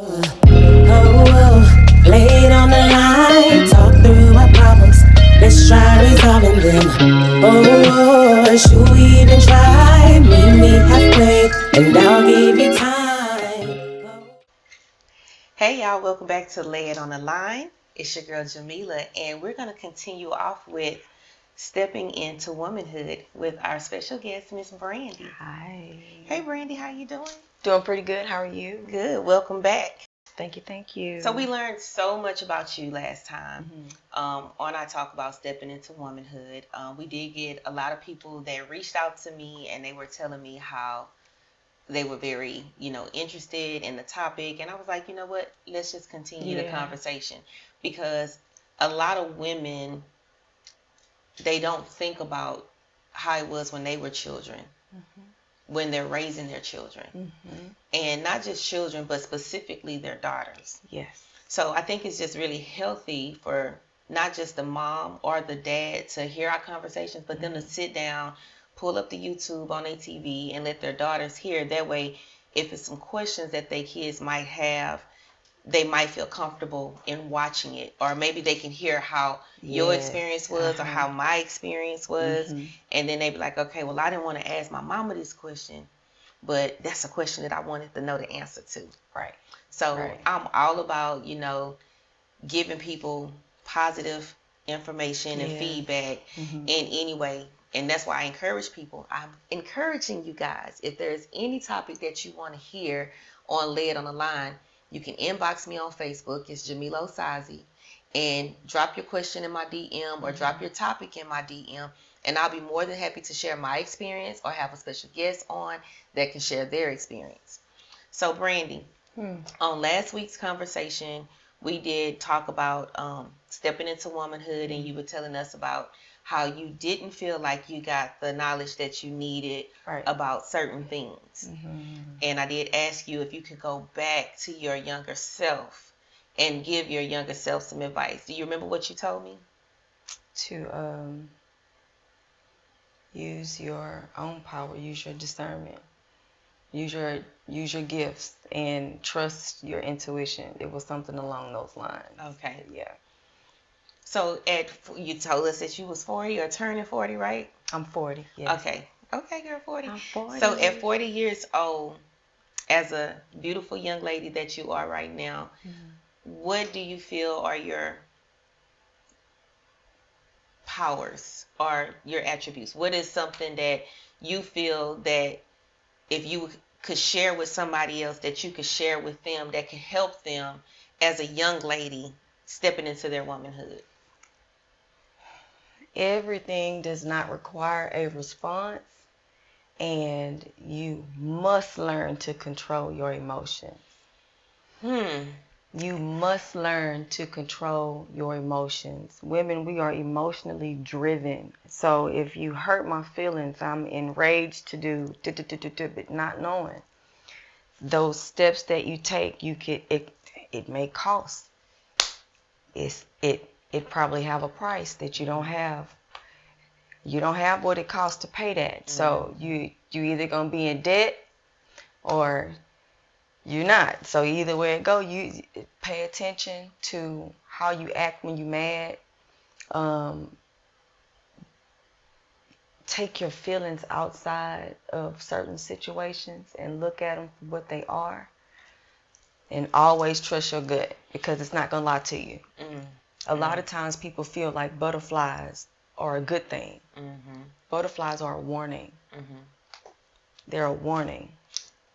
Lay it on the line, talk through our problems. Let's try resolving them. Should we even try? Meet me halfway, and I'll give you time. Hey y'all, welcome back to Lay It on the Line. It's your girl Jameelah, and we're going to continue off with stepping into womanhood with our special guest, Miss Brandi. Hi. Hey Brandi, how you doing? Doing pretty good. How are you? Good. Welcome back. Thank you. Thank you. So we learned so much about you last time on our talk about stepping into womanhood. We did get a lot of people that reached out to me, and they were telling me how they were very, interested in the topic. And I was like, you know what? Let's just continue the conversation, because a lot of women, they don't think about how it was when they were children, when they're raising their children. And not just children, but specifically their daughters. Yes. So I think it's just really healthy for not just the mom or the dad to hear our conversations, but them to sit down, pull up the YouTube on their TV, and let their daughters hear. That way, if it's some questions that their kids might have, they might feel comfortable in watching it. Or maybe they can hear how your experience was or how my experience was. And then they be like, okay, well, I didn't want to ask my mama this question, but that's a question that I wanted to know the answer to. Right. So I'm all about, giving people positive information and feedback in any way. And that's why I encourage people. I'm encouraging you guys, if there's any topic that you want to hear on Lay It on the Line, you can inbox me on Facebook. It's Jameelah Osazi. And drop your question in my DM or drop your topic in my DM. And I'll be more than happy to share my experience or have a special guest on that can share their experience. So, Brandi, on last week's conversation, we did talk about stepping into womanhood, and you were telling us about how you didn't feel like you got the knowledge that you needed about certain things. And I did ask you if you could go back to your younger self and give your younger self some advice. Do you remember what you told me? To use your own power, use your discernment, use your gifts, and trust your intuition. It was something along those lines. Okay. Yeah. So you told us that you was 40 or turning 40, right? I'm 40. Yes. Okay, girl, 40. I'm 40. So at 40 years old, as a beautiful young lady that you are right now, what do you feel are your powers or your attributes? What is something that you feel that if you could share with somebody else, that you could share with them, that could help them as a young lady stepping into their womanhood? Everything does not require a response, and you must learn to control your emotions. You must learn to control your emotions. Women, we are emotionally driven. So if you hurt my feelings, I'm enraged to do, but not knowing. Those steps that you take, it may cost. It probably have a price that you don't have. You don't have what it costs to pay that. So you either gonna be in debt or you're not. So either way it go, you pay attention to how you act when you're mad. Take your feelings outside of certain situations and look at them for what they are. And always trust your gut, because it's not gonna lie to you. A lot of times people feel like butterflies are a good thing. Butterflies are a warning. They're a warning.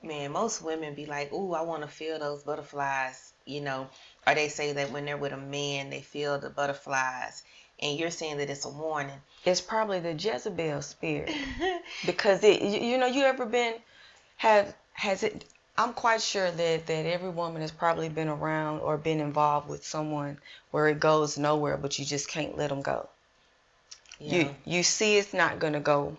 Man, most women be like, ooh, I want to feel those butterflies, or they say that when they're with a man, they feel the butterflies. And you're saying that it's a warning. It's probably the Jezebel spirit. Because you ever been, has it, I'm quite sure that every woman has probably been around or been involved with someone where it goes nowhere, but you just can't let them go. Yeah. You see it's not going to go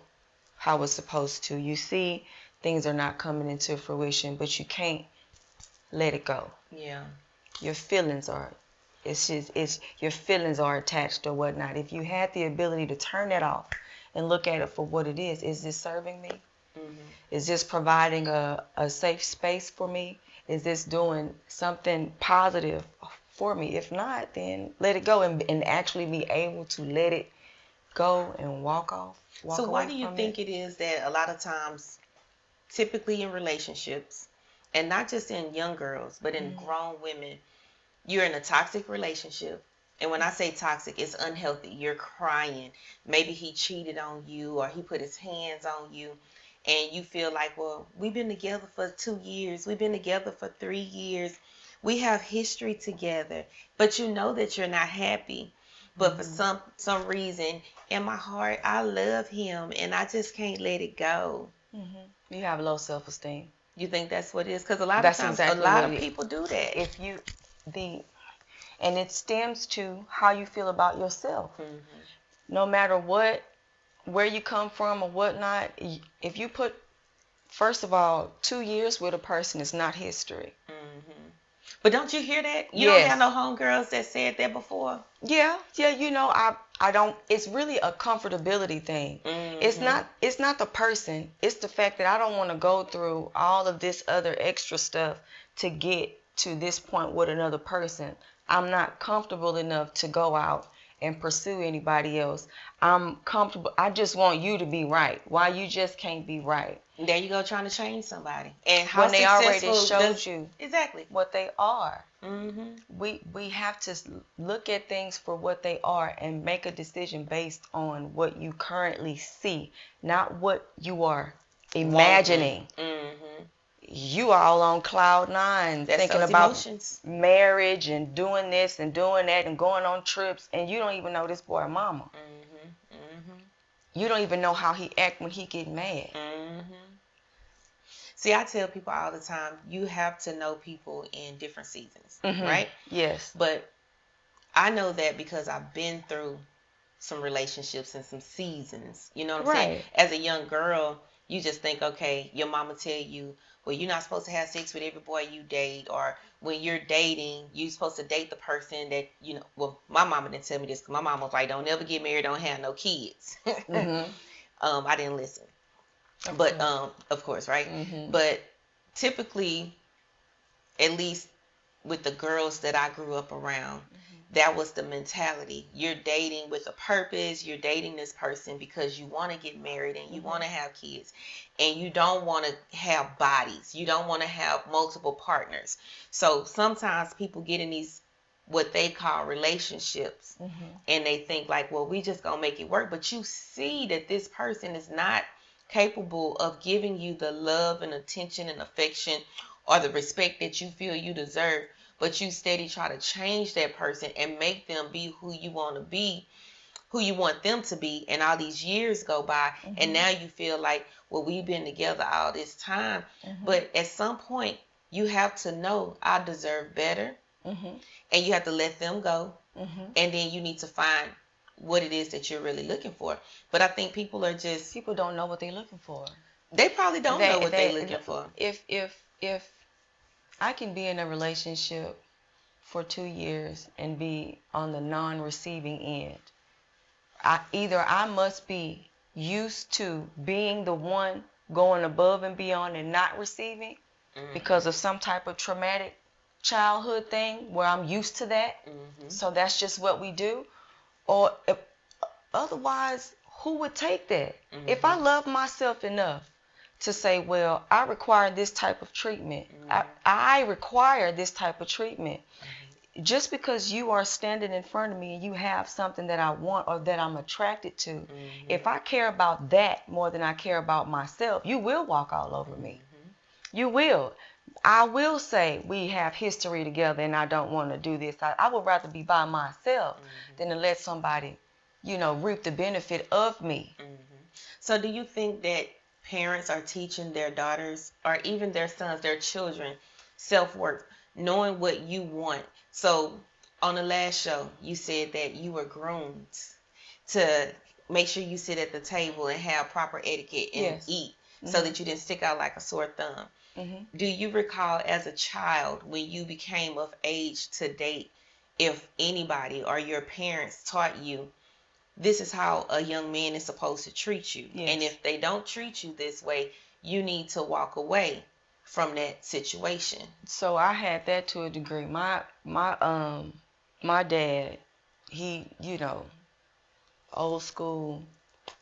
how it's supposed to. You see things are not coming into fruition, but you can't let it go. Yeah. Your feelings are, your feelings are attached or whatnot. If you had the ability to turn that off and look at it for what it is this serving me? Is this providing a safe space for me? Is this doing something positive for me? If not, then let it go and actually be able to let it go and walk So away why do you from think it. it is that a lot of times, typically in relationships, and not just in young girls, but in grown women, you're in a toxic relationship? And when I say toxic, it's unhealthy. You're crying. Maybe he cheated on you or he put his hands on you. And you feel like, well, we've been together for 2 years. We've been together for 3 years. We have history together. But you know that you're not happy. But for some reason, in my heart, I love him and I just can't let it go. You have low self-esteem. You think that's what it is? Because a lot of That's times, exactly a lot what of it is. people do that. And it stems to how you feel about yourself. No matter where you come from or whatnot, if you put, first of all, 2 years with a person is not history. But don't you hear that? You Yes. don't have no homegirls that said that before? Yeah, you know, I don't, it's really a comfortability thing. It's not the person, it's the fact that I don't want to go through all of this other extra stuff to get to this point with another person. I'm not comfortable enough to go out and pursue anybody else. I'm comfortable, I just want you to be right. Why you just can't be right? There you go, trying to change somebody. And how When they already successful showed you exactly what they are. Mm-hmm. We have to look at things for what they are and make a decision based on what you currently see, not what you are imagining. Mm-hmm. You are all on cloud nine, That's thinking those about emotions. marriage and doing this and doing that and going on trips, and you don't even know this boy mama. You don't even know how he act when he get mad. See, I tell people all the time, you have to know people in different seasons, right? Yes. But I know that because I've been through some relationships and some seasons. You know what I'm saying? As a young girl, you just think, okay, your mama tell you, well, you're not supposed to have sex with every boy you date, or when you're dating, you're supposed to date the person that, you know, well, my mama didn't tell me this, because my mama was like, don't ever get married, don't have no kids. I didn't listen. But, of course, right? But typically, at least with the girls that I grew up around, that was the mentality. You're dating with a purpose. You're dating this person because you want to get married and you want to have kids, and you don't want to have bodies. You don't want to have multiple partners. So sometimes people get in these what they call relationships, and they think like, well, we just gonna make it work. But you see that this person is not capable of giving you the love and attention and affection or the respect that you feel you deserve, but you steady try to change that person and make them be who you want to be, who you want them to be, and all these years go by, and now you feel like, well, we've been together all this time, but at some point, you have to know I deserve better, and you have to let them go, and then you need to find what it is that you're really looking for. But I think people don't know what they're looking for. They probably don't know what they're looking for. If I can be in a relationship for 2 years and be on the non-receiving end, I must be used to being the one going above and beyond and not receiving because of some type of traumatic childhood thing where I'm used to that. So that's just what we do. Or otherwise, who would take that? If I love myself enough to say, well, I require this type of treatment. I require this type of treatment. Just because you are standing in front of me and you have something that I want or that I'm attracted to, if I care about that more than I care about myself, you will walk all over me. You will. I will say we have history together and I don't want to do this. I would rather be by myself than to let somebody, reap the benefit of me. So do you think that parents are teaching their daughters or even their sons, their children, self-worth, knowing what you want? So on the last show, you said that you were groomed to make sure you sit at the table and have proper etiquette and eat so that you didn't stick out like a sore thumb. Do you recall as a child when you became of age to date, if anybody or your parents taught you this is how a young man is supposed to treat you, and if they don't treat you this way, you need to walk away from that situation. So I had that to a degree. My dad, he, old school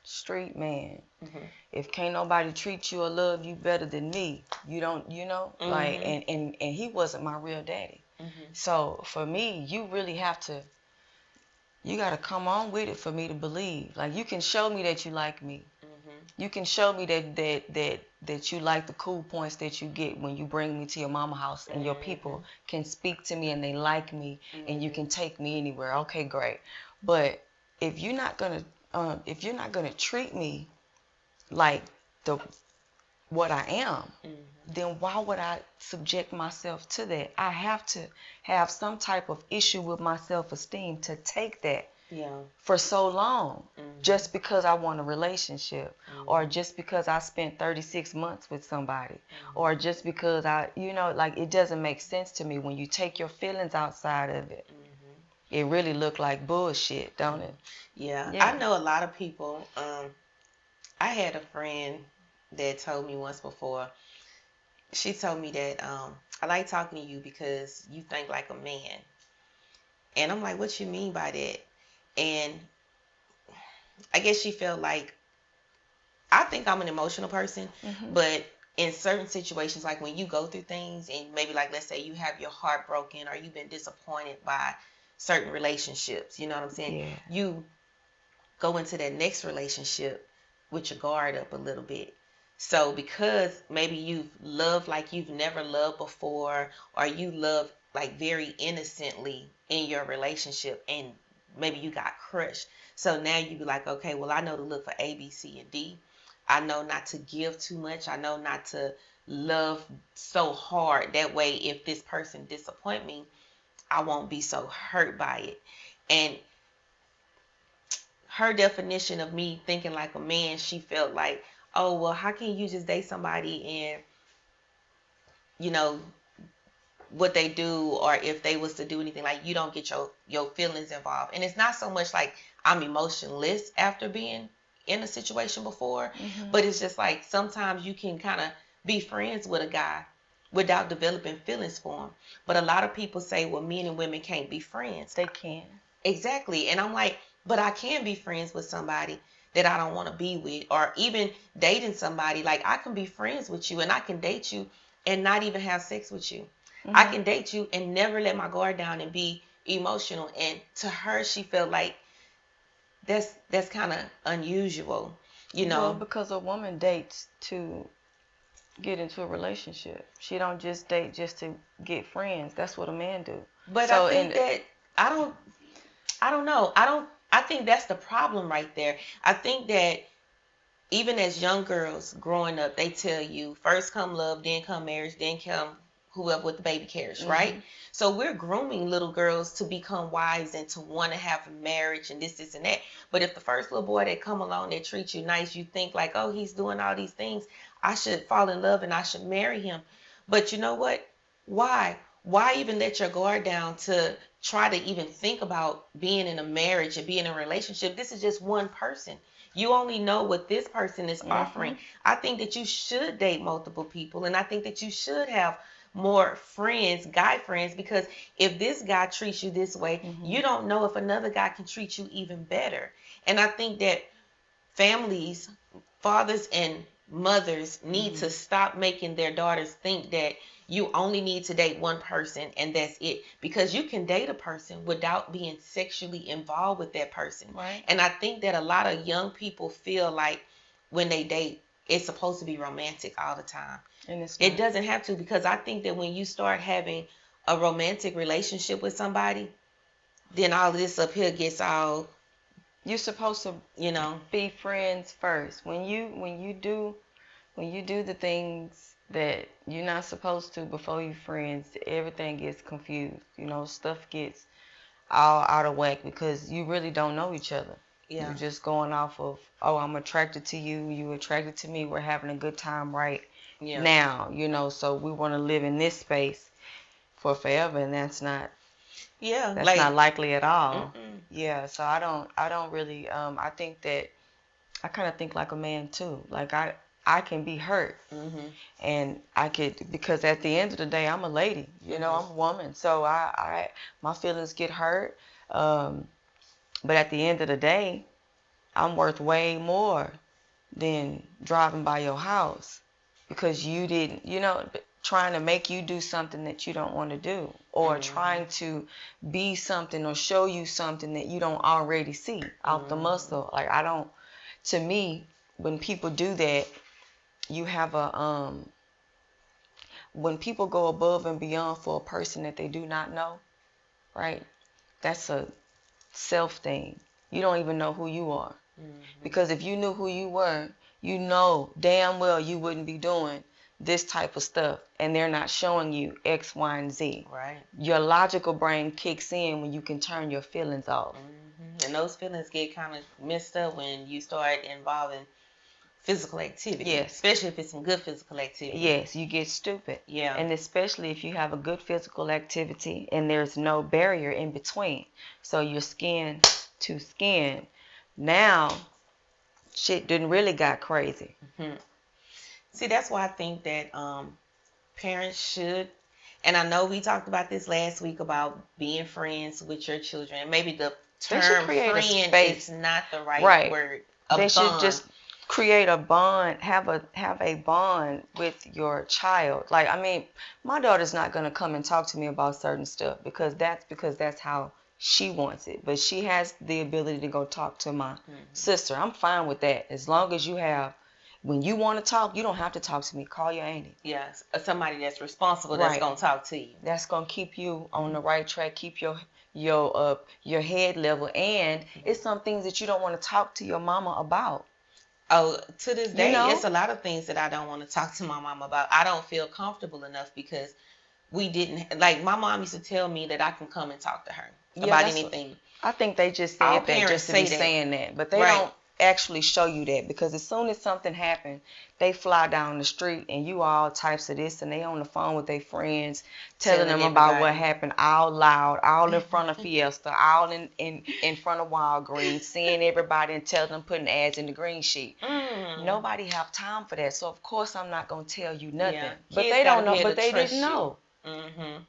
street man. Mm-hmm. If can't nobody treat you or love you better than me, you don't, Mm-hmm. like, and he wasn't my real daddy. Mm-hmm. So for me, you really have to, you got to come on with it for me to believe. Like, you can show me that you like me. Mm-hmm. You can show me that you like the cool points that you get when you bring me to your mama house, and your people can speak to me and they like me, and you can take me anywhere. Okay, great. But if you're not gonna treat me like what I am, then why would I subject myself to that? I have to have some type of issue with my self-esteem to take that for so long, just because I want a relationship, or just because I spent 36 months with somebody, or just because like, it doesn't make sense to me when you take your feelings outside of it. It really look like bullshit, don't it? Yeah. I know a lot of people. I had a friend that told me once before. She told me that I like talking to you because you think like a man. And I'm like, what you mean by that? And I guess she felt like, I think I'm an emotional person, but in certain situations, like when you go through things and maybe, like, let's say you have your heart broken or you've been disappointed by certain relationships, you know what I'm saying? Yeah. You go into that next relationship with your guard up a little bit. So because maybe you've loved like you've never loved before, or you love like very innocently in your relationship, and maybe you got crushed. So now you be like, okay, well, I know to look for A, B, C, and D. I know not to give too much. I know not to love so hard. That way, if this person disappoint me, I won't be so hurt by it. And her definition of me thinking like a man, she felt like, oh, well, how can you just date somebody and, you know, what they do, or if they was to do anything, like, you don't get your feelings involved. And it's not so much like I'm emotionless after being in a situation before, but it's just like sometimes you can kind of be friends with a guy without developing feelings for him. But a lot of people say, well, men and women can't be friends. They can. Exactly. And I'm like, but I can be friends with somebody that I don't want to be with, or even dating somebody. Like, I can be friends with you and I can date you and not even have sex with you. I can date you and never let my guard down and be emotional. And to her, she felt like that's kind of unusual, you know. Well, because a woman dates to get into a relationship. She don't just date just to get friends. That's what a man do. But so, I think that I don't know. I think that's the problem right there. I think that even as young girls growing up, they tell you first come love, then come marriage, then come whoever with the baby carriage, right? So we're grooming little girls to become wives and to want to have a marriage and this, and that. But if the first little boy that come along that treats you nice, you think like, oh, he's doing all these things, I should fall in love and I should marry him. But you know what? Why? Why even let your guard down to try to even think about being in a marriage and being in a relationship? This is just one person. You only know what this person is offering. I think that you should date multiple people, and I think that you should have more friends, guy friends, because if this guy treats you this way, you don't know if another guy can treat you even better. And I think that families, fathers and mothers need to stop making their daughters think that you only need to date one person and that's it, because you can date a person without being sexually involved with that person. Right. And I think that a lot of young people feel like when they date, it's supposed to be romantic all the time. And it doesn't have to, because I think that when you start having a romantic relationship with somebody, then all this up here gets all, you're supposed to, be friends first. When you do the things that you're not supposed to before you friends, everything gets confused. Stuff gets all out of whack because you really don't know each other. Yeah. You're just going off of, oh, I'm attracted to you, you attracted to me, we're having a good time right now, so we want to live in this space for forever, and that's not not likely at all. Yeah, so I don't really I think that I kind of think like a man too. Like I I can be hurt. And I could, because at the end of the day, I'm a lady, I'm a woman. So my feelings get hurt. But at the end of the day, I'm worth way more than driving by your house because you didn't, trying to make you do something that you don't want to do, or trying to be something or show you something that you don't already see out the muscle. Like, to me, when people do that, you have when people go above and beyond for a person that they do not know, right? That's a self thing. You don't even know who you are. Because if you knew who you were, you know damn well you wouldn't be doing this type of stuff, and they're not showing you X, Y, and Z. Right. Your logical brain kicks in when you can turn your feelings off. And those feelings get kind of messed up when you start involving physical activity. Yes. Especially if it's some good physical activity. Yes, you get stupid. Yeah. And especially if you have a good physical activity and there's no barrier in between. So you're skin to skin. Now, shit didn't really got crazy. See, that's why I think that parents should, and I know we talked about this last week about being friends with your children. And maybe the term friend is not the right word. They should just create a bond, have a bond with your child. Like, I mean, my daughter's not gonna come and talk to me about certain stuff because that's how she wants it. But she has the ability to go talk to my sister. I'm fine with that. As long as you have, when you want to talk, you don't have to talk to me. Call your auntie. Yes, somebody that's responsible that's gonna talk to you. That's gonna keep you on the right track. Keep your head level. And it's some things that you don't want to talk to your mama about. Oh, to this day, it's a lot of things that I don't want to talk to my mom about. I don't feel comfortable enough because we didn't, like, my mom used to tell me that I can come and talk to her about anything. I think they just said that just to be saying that. But they don't actually show you that, because as soon as something happens, they fly down the street and you all types of this, and they on the phone with their friends telling them about what happened out loud, all in front of Fiesta, all in front of Walgreens, seeing everybody and telling them, putting ads in the green sheet. Nobody have time for that. So of course I'm not gonna tell you nothing. Yeah. But they don't know. But they didn't know.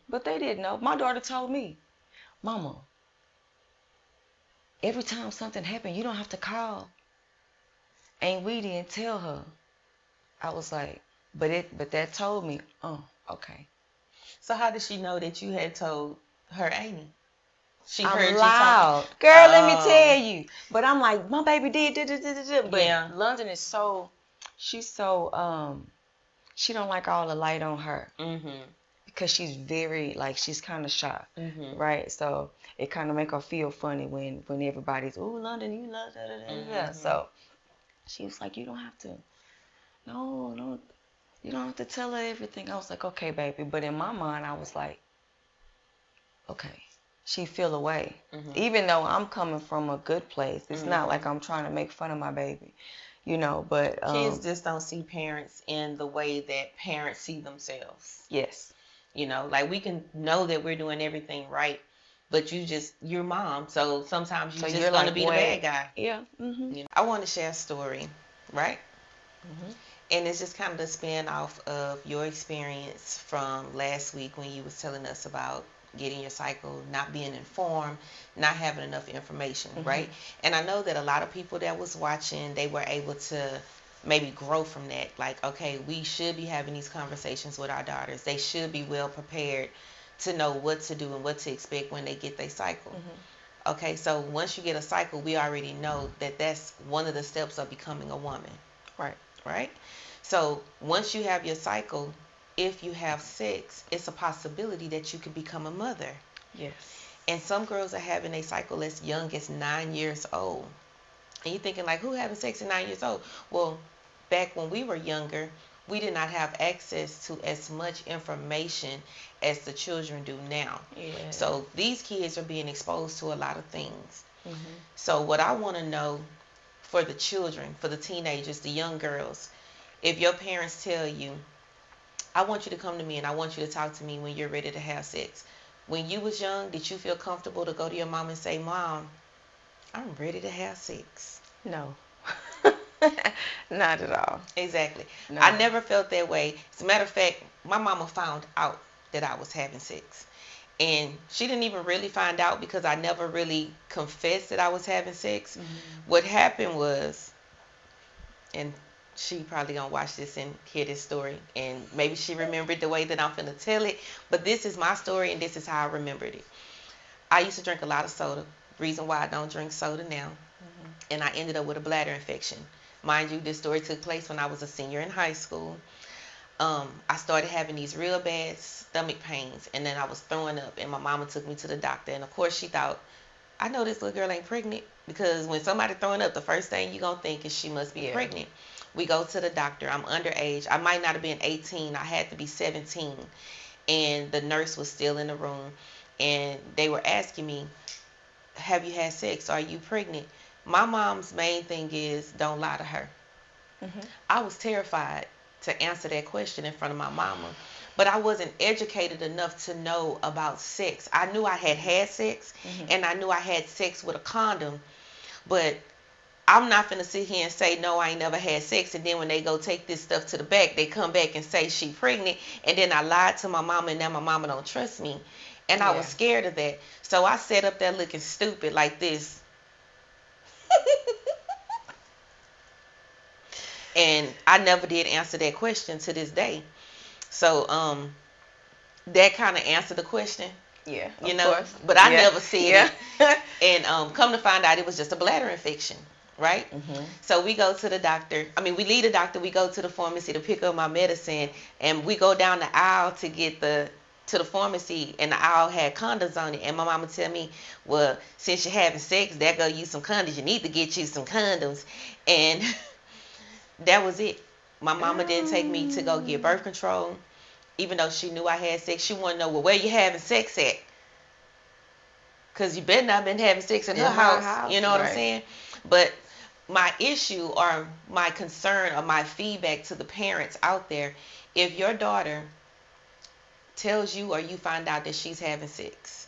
But they didn't know. My daughter told me, Mama, every time something happened, you don't have to call. And we didn't tell her. I was like, but that told me, oh, okay. So how did she know that you had told her auntie? She I'm heard loud. you talking. Girl, let me tell you. But I'm like, my baby did. But London is so, she's so, she don't like all the light on her. Because she's very, like, she's kind of shy, right? So it kind of make her feel funny when everybody's, oh, London, you love that. So she was like, you don't have to, no, you don't have to tell her everything. I was like, okay, baby. But in my mind, I was like, okay, she feel away. Even though I'm coming from a good place. It's not like I'm trying to make fun of my baby, but. Kids just don't see parents in the way that parents see themselves. Yes. Like, we can know that we're doing everything right, but you're mom, so sometimes you're just going to be the bad guy. Yeah. I want to share a story, right? And it's just kind of the spin off of your experience from last week when you was telling us about getting your cycle, not being informed, not having enough information, right? And I know that a lot of people that was watching, they were able to maybe grow from that. Like, okay, we should be having these conversations with our daughters. They should be well prepared to know what to do and what to expect when they get their cycle. Okay, so once you get a cycle, we already know that that's one of the steps of becoming a woman. Right? So once you have your cycle, if you have sex, it's a possibility that you could become a mother. Yes. And some girls are having a cycle as young as 9 years old. And you're thinking, like, who having sex at 9 years old? Well, back when we were younger, we did not have access to as much information as the children do now. Yeah. So these kids are being exposed to a lot of things. So what I want to know for the children, for the teenagers, the young girls, if your parents tell you, I want you to come to me and I want you to talk to me when you're ready to have sex. When you was young, did you feel comfortable to go to your mom and say, Mom, I'm ready to have sex? No. Not at all. Exactly. No. I never felt that way. As a matter of fact, my mama found out that I was having sex. And she didn't even really find out because I never really confessed that I was having sex. What happened was, and she probably gonna watch this and hear this story, and maybe she remembered the way that I'm finna tell it, but this is my story and this is how I remembered it. I used to drink a lot of soda. Reason why I don't drink soda now. And I ended up with a bladder infection. Mind you, this story took place when I was a senior in high school. I started having these real bad stomach pains, and then I was throwing up, and my mama took me to the doctor, and of course she thought, I know this little girl ain't pregnant, because when somebody throwing up, the first thing you gonna think is she must be pregnant. We go to the doctor. I'm underage. I might not have been 18. I had to be 17, and the nurse was still in the room, and they were asking me, have you had sex? Are you pregnant? My mom's main thing is don't lie to her. I was terrified to answer that question in front of my mama, but I wasn't educated enough to know about sex. I knew I had sex, and I knew I had sex with a condom, but I'm not finna sit here and say, no, I ain't never had sex, and then when they go take this stuff to the back, they come back and say she pregnant, and then I lied to my mama, and now my mama don't trust me. And I was scared of that. So I sat up there looking stupid like this. And I never did answer that question to this day. So that kind of answered the question. Yeah, you know, course. But I never said it. And come to find out, it was just a bladder infection, right? So we go to the doctor. I mean, we leave the doctor. We go to the pharmacy to pick up my medicine, and we go down the aisle to get to the pharmacy, and the aisle had condoms on it. And my mama tell me, well, since you're having sex, there go you some condoms. You need to get you some condoms. And that was it. My mama didn't take me to go get birth control, even though she knew I had sex. She wanted to know, well, where you having sex at? Because you better not been having sex in her house. You know what I'm saying? But my issue, or my concern, or my feedback to the parents out there, if your daughter tells you or you find out that she's having sex,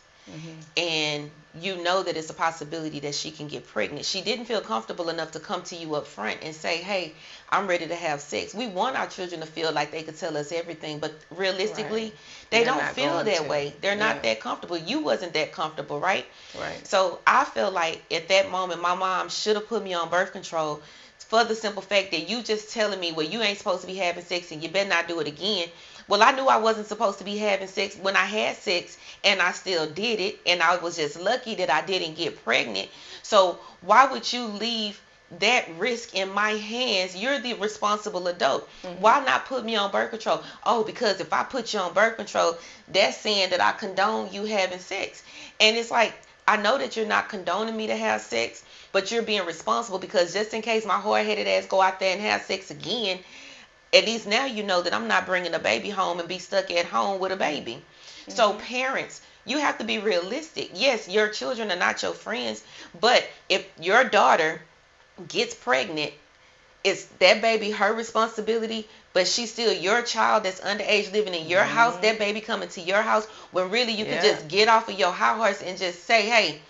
and you know that it's a possibility that she can get pregnant, she didn't feel comfortable enough to come to you up front and say, hey, I'm ready to have sex. We want our children to feel like they could tell us everything, but realistically, they don't feel that way. They're not that comfortable. You wasn't that comfortable, right? So I feel like at that moment, my mom should have put me on birth control, for the simple fact that you just telling me, well, you ain't supposed to be having sex and you better not do it again. Well, I knew I wasn't supposed to be having sex when I had sex, and I still did it, and I was just lucky that I didn't get pregnant. So why would you leave that risk in my hands? You're the responsible adult. Why not put me on birth control? Oh, because if I put you on birth control, that's saying that I condone you having sex. And it's like, I know that you're not condoning me to have sex, but you're being responsible, because just in case my hard-headed ass go out there and have sex again, at least now you know that I'm not bringing a baby home and be stuck at home with a baby. So parents, you have to be realistic. Yes, your children are not your friends, but if your daughter gets pregnant, is that baby her responsibility? But she's still your child that's underage, living in your house. That baby coming to your house, when really you could just get off of your high horse and just say, hey,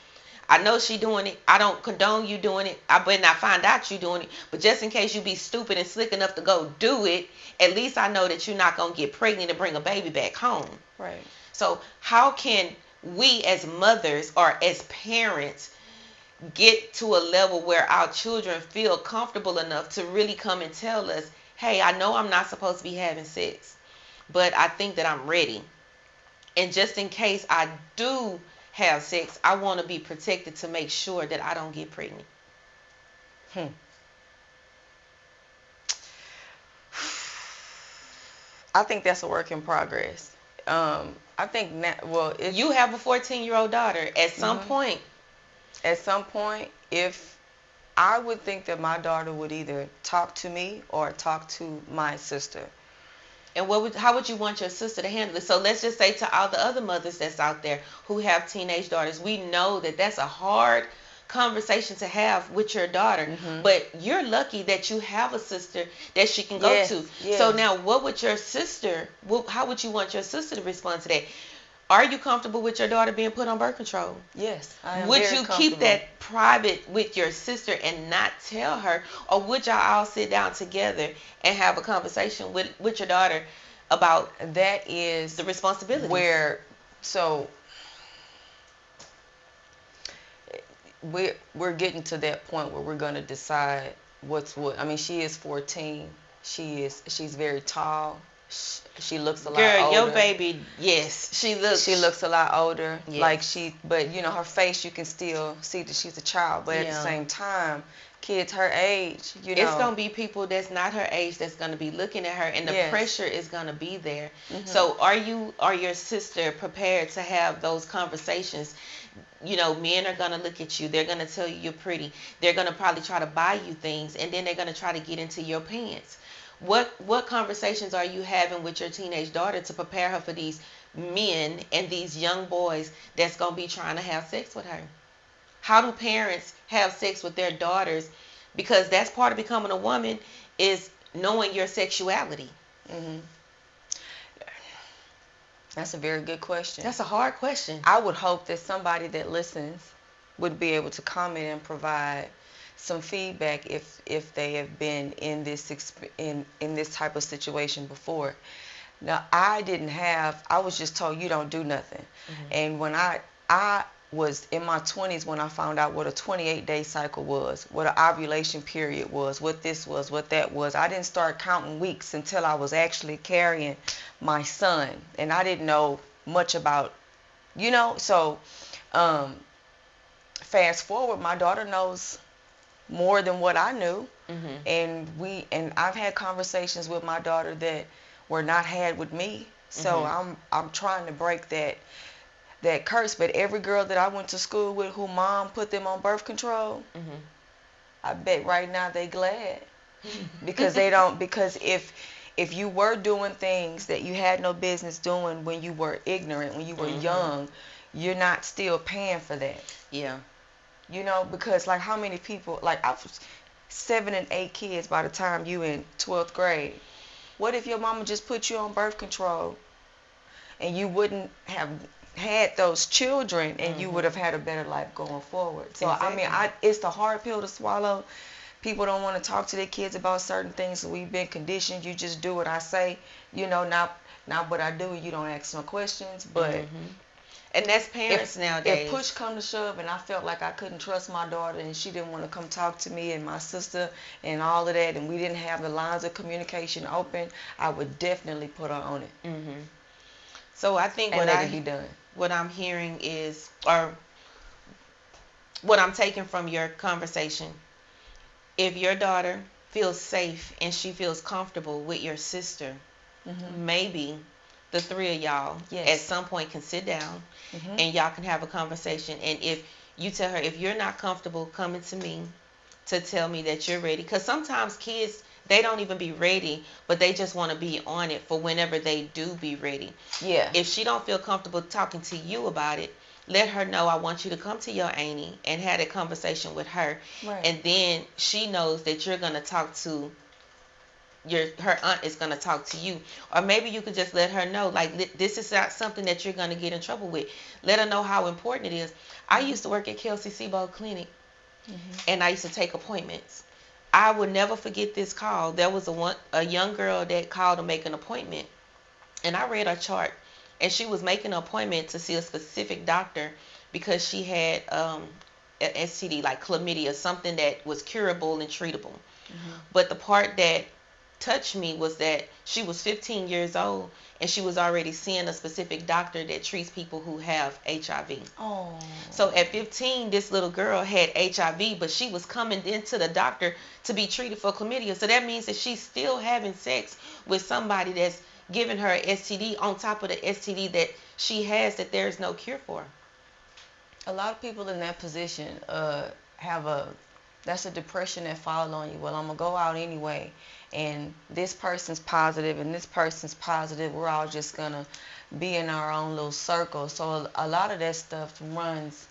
I know she doing it. I don't condone you doing it. I better not find out you doing it. But just in case you be stupid and slick enough to go do it, at least I know that you're not going to get pregnant and bring a baby back home. Right. So how can we as mothers or as parents get to a level where our children feel comfortable enough to really come and tell us, hey, I know I'm not supposed to be having sex, but I think that I'm ready. And just in case I do have sex, I want to be protected to make sure that I don't get pregnant. I think that's a work in progress. I think if you have a 14-year-old daughter, at some point, if I would think that my daughter would either talk to me or talk to my sister. And how would you want your sister to handle it? So let's just say to all the other mothers that's out there who have teenage daughters, we know that that's a hard conversation to have with your daughter. But you're lucky that you have a sister that she can go to. So now, what would your sister? How would you want your sister to respond to that? Are you comfortable with your daughter being put on birth control? Yes, I am. Would very you keep comfortable. that private with your sister and not tell her? Or would y'all all sit down together and have a conversation with your daughter about That is the responsibilities? So we're getting to that point where we're going to decide what's what. I mean, she is 14. She's very tall. She looks a lot older. Girl, your baby, yes, she looks a lot older. Yes. But her face, you can still see that she's a child. But at the same time, kids her age, it's gonna be people that's not her age that's gonna be looking at her, and the pressure is gonna be there. So are your sister prepared to have those conversations? Men are gonna look at you. They're gonna tell you you're pretty. They're gonna probably try to buy you things, and then they're gonna try to get into your pants. What conversations are you having with your teenage daughter to prepare her for these men and these young boys that's gonna be trying to have sex with her? How do parents have sex with their daughters? Because that's part of becoming a woman, is knowing your sexuality. That's a very good question. That's a hard question. I would hope that somebody that listens would be able to comment and provide some feedback if they have been in this in this type of situation before. Now, I was just told you don't do nothing. And when I was in my 20s when I found out what a 28-day cycle was, what an ovulation period was, what this was, what that was. I didn't start counting weeks until I was actually carrying my son, and I didn't know much about, so fast forward, my daughter knows more than what I knew. And I've had conversations with my daughter that were not had with me. So I'm trying to break that curse. But every girl that I went to school with who mom put them on birth control, I bet right now they glad. Because if you were doing things that you had no business doing when you were ignorant, when you were young, you're not still paying for that. Yeah. Because like how many people, like I was 7 and 8 kids by the time you in 12th grade. What if your mama just put you on birth control and you wouldn't have had those children and you would have had a better life going forward? So exactly. I mean, it's the hard pill to swallow. People don't want to talk to their kids about certain things. So we've been conditioned. You just do what I say. Not what I do. You don't ask no questions. But and that's parents nowadays. If push come to shove and I felt like I couldn't trust my daughter and she didn't want to come talk to me and my sister and all of that, and we didn't have the lines of communication open, I would definitely put her on it. So I think what I'm hearing is, or what I'm taking from your conversation, if your daughter feels safe and she feels comfortable with your sister, maybe the three of y'all at some point can sit down and y'all can have a conversation. And if you tell her, if you're not comfortable coming to me to tell me that you're ready, because sometimes kids, they don't even be ready, but they just want to be on it for whenever they do be ready. Yeah. If she don't feel comfortable talking to you about it, let her know, I want you to come to your auntie and have a conversation with her. Right. And then she knows that you're going to talk to her aunt is going to talk to you. Or maybe you could just let her know, like, this is not something that you're going to get in trouble with. Let her know how important it is. I used to work at Kelsey Sebo Clinic, and I used to take appointments. I would never forget this call. There was a young girl that called to make an appointment, and I read her chart, and she was making an appointment to see a specific doctor because she had an STD, like chlamydia, something that was curable and treatable. But the part that touched me was that she was 15 years old and she was already seeing a specific doctor that treats people who have HIV. Oh. So at 15, this little girl had HIV, but she was coming into the doctor to be treated for chlamydia. So that means that she's still having sex with somebody that's giving her an STD on top of the STD that she has that there is no cure for. A lot of people in that position that's a depression that falls on you. Well, I'm going to go out anyway, and this person's positive and this person's positive. We're all just going to be in our own little circle. So a lot of that stuff runs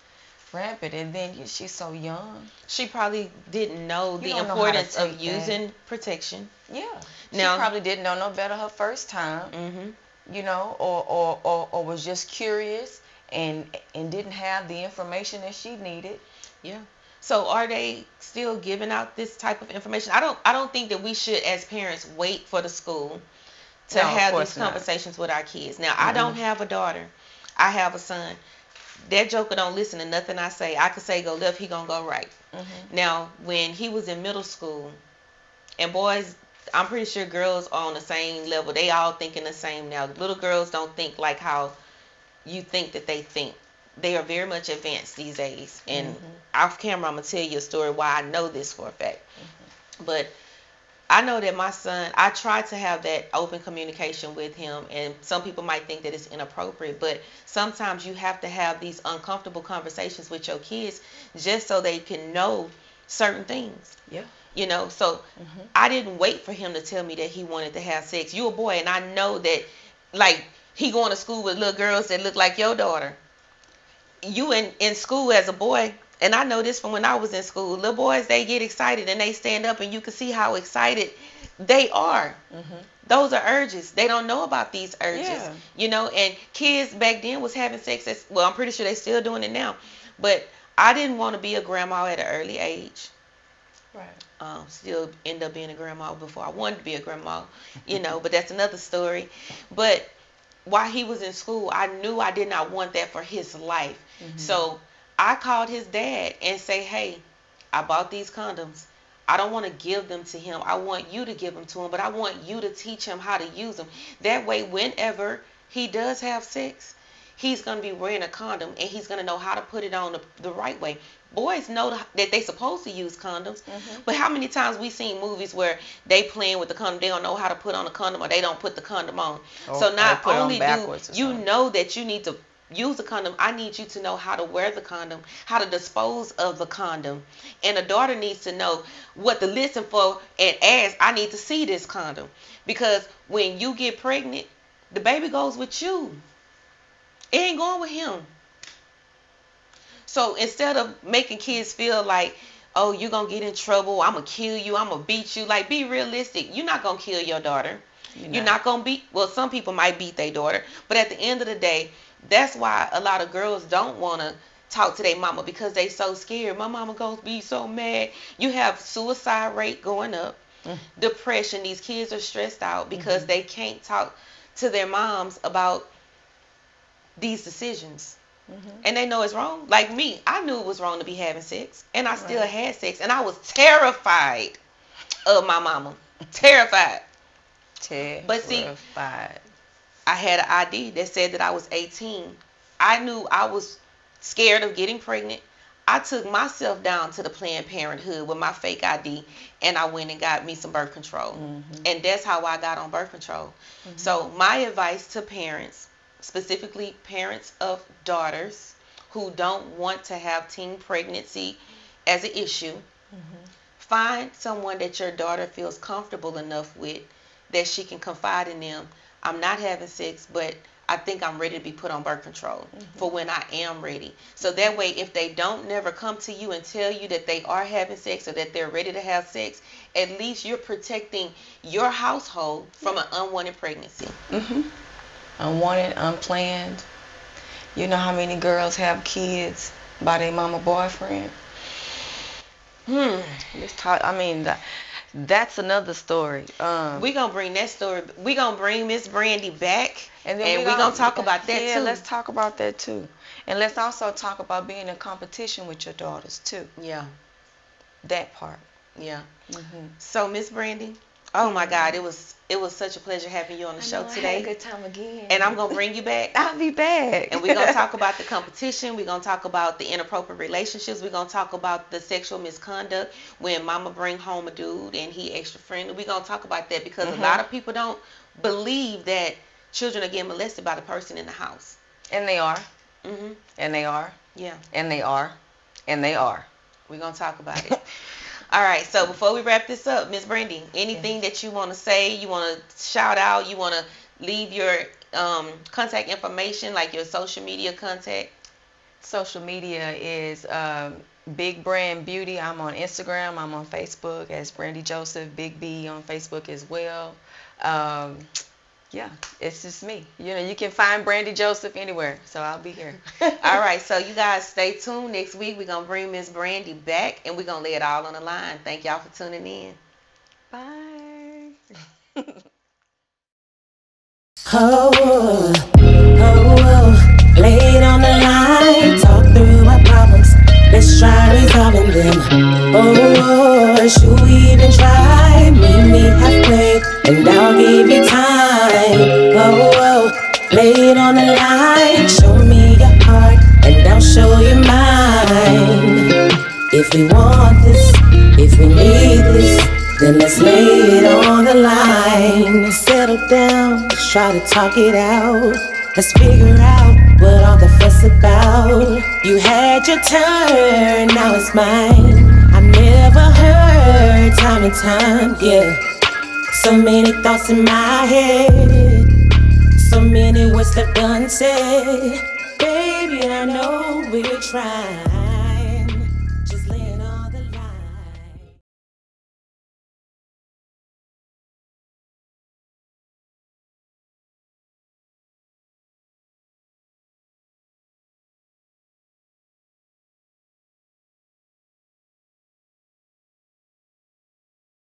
rampant, and then she's so young. She probably didn't know the importance of using protection. Yeah. Now, she probably didn't know no better her first time. you know, or was just curious and didn't have the information that she needed. Yeah. So are they still giving out this type of information? I don't think that we should, as parents, wait for the school to No, of have these course not. conversations with our kids. Now, I don't have a daughter. I have a son. That joker don't listen to nothing I say. I could say go left, he gonna go right. Now, when he was in middle school, and boys, I'm pretty sure girls are on the same level. They all thinking the same now. Little girls don't think like how you think that they think. They are very much advanced these days. And off camera, I'm going to tell you a story why I know this for a fact. But I know that my son, I try to have that open communication with him. And some people might think that it's inappropriate. But sometimes you have to have these uncomfortable conversations with your kids just so they can know certain things. Yeah. You know, so I didn't wait for him to tell me that he wanted to have sex. You a boy, and I know that, like, he going to school with little girls that look like your daughter. You in school as a boy, and I know this from when I was in school. Little boys, they get excited and they stand up, and you can see how excited they are. Those are urges. They don't know about these urges. Yeah. You know, and kids back then was having sex. Well, I'm pretty sure they still doing it now. But I didn't want to be a grandma at an early age. Right. Still end up being a grandma before I wanted to be a grandma, you know, but that's another story. But while he was in school, I knew I did not want that for his life. So I called his dad and say, hey, I bought these condoms. I don't want to give them to him. I want you to give them to him, but I want you to teach him how to use them. That way, whenever he does have sex, he's going to be wearing a condom, and he's going to know how to put it on the right way. Boys know that they supposed to use condoms, but how many times we seen movies where they playing with the condom, they don't know how to put on a condom, or they don't put the condom on. So not only do you know that you need to use a condom, I need you to know how to wear the condom, how to dispose of the condom. And a daughter needs to know what to listen for and ask, I need to see this condom. Because when you get pregnant, the baby goes with you. It ain't going with him. So instead of making kids feel like, oh, you're going to get in trouble, I'm going to kill you, I'm going to beat you, like, be realistic. You're not going to kill your daughter. You're not going to beat, well, some people might beat their daughter. But at the end of the day, that's why a lot of girls don't want to talk to their mama, because they so scared. My mama going to be so mad. You have suicide rate going up, depression. These kids are stressed out because they can't talk to their moms about these decisions. And they know it's wrong. Like me, I knew it was wrong to be having sex, and I still had sex, and I was terrified of my mama. Terrified. But see, I had an ID that said that I was 18. I knew I was scared of getting pregnant. I took myself down to the Planned Parenthood with my fake ID, and I went and got me some birth control. And that's how I got on birth control. So my advice to parents, specifically parents of daughters who don't want to have teen pregnancy as an issue, find someone that your daughter feels comfortable enough with that she can confide in them. I'm not having sex, but I think I'm ready to be put on birth control for when I am ready. So that way, if they don't never come to you and tell you that they are having sex or that they're ready to have sex, at least you're protecting your household from an unwanted pregnancy. Unwanted, unplanned. You know how many girls have kids by their mama boyfriend? Let's talk. I mean, that's another story. We're going to bring that story. We're going to bring Miss Brandi back, and we're going to talk about that too. Yeah, let's talk about that too. And let's also talk about being in competition with your daughters too. Yeah. That part. Yeah. So, Miss Brandi, oh my God, it was such a pleasure having you on the show today. I had a good time again. And I'm going to bring you back. I'll be back. And we're going to talk about the competition. We're going to talk about the inappropriate relationships. We're going to talk about the sexual misconduct when mama bring home a dude and he extra friendly. We're going to talk about that because a lot of people don't believe that children are getting molested by the person in the house. And they are. And they are. Yeah. And they are. And they are. We're going to talk about it. All right, so before we wrap this up, Miss Brandi, anything that you want to say, you want to shout out, you want to leave your contact information, like your social media contact? Social media is Big Brand Beauty. I'm on Instagram. I'm on Facebook as Brandi Joseph, Big B on Facebook as well. Yeah, it's just me. You know, you can find Brandi Joseph anywhere, so I'll be here. All right, so you guys stay tuned. Next week we're gonna bring Miss Brandi back, and we're gonna lay it all on the line. Thank y'all for tuning in. Bye. Oh, lay it on the line, talk through our problems, let's try resolving them. Oh, should we even try? Meet me halfway, and I'll give you time. Oh, lay it on the line, show me your heart, and I'll show you mine. If we want this, if we need this, then let's lay it on the line. Settle down, let's try to talk it out. Let's figure out what all the fuss about. You had your turn, now it's mine. I never heard time and time, yeah. So many thoughts in my head, so many words left unsaid. Baby, I know we're trying.